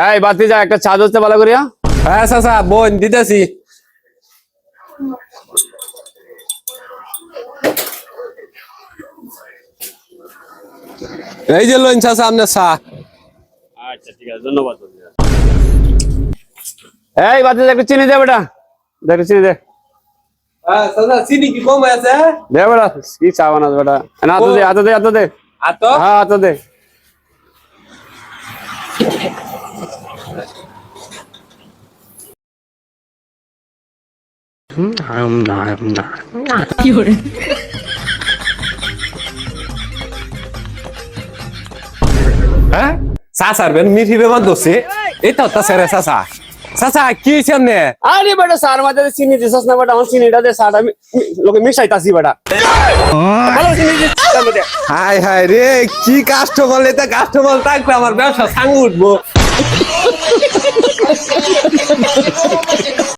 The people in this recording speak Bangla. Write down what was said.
এই বাতি যা একটা চা দোস্তে ভালো করিয়া। হ্যাঁ চাচা বোন দিতেছি। এই যে লোন চাচা আপনার চা। আচ্ছা ঠিক আছে ধন্যবাদ। এই বাতি যা একটু চিনি দে বেটা, দেখ চিনি দে। হ্যাঁ চাচা চিনি কি কম আছে? দে বেটা কি চা বানাস বেটা, না হাতে দে হাতে দে হাতে দে। আতো হ্যাঁ হাতে দে। হ্যাঁ চাচার বেন মিঠি বেমান দোষে এটা তা সেরে চাচা। চাচা কি হয়েছে আপনি? আরে বেটা সার মাঝে চিনি দিছস না বেটা, আমার চিনিটা দে সাটা লোকে মিশাইতাছি বেটা। ভালো চিনি দিস হাই হাই রে কি কাস্টমার লেতে কাস্টমার থাকবে আমার ব্যবসা সাঙ্গ উঠবো।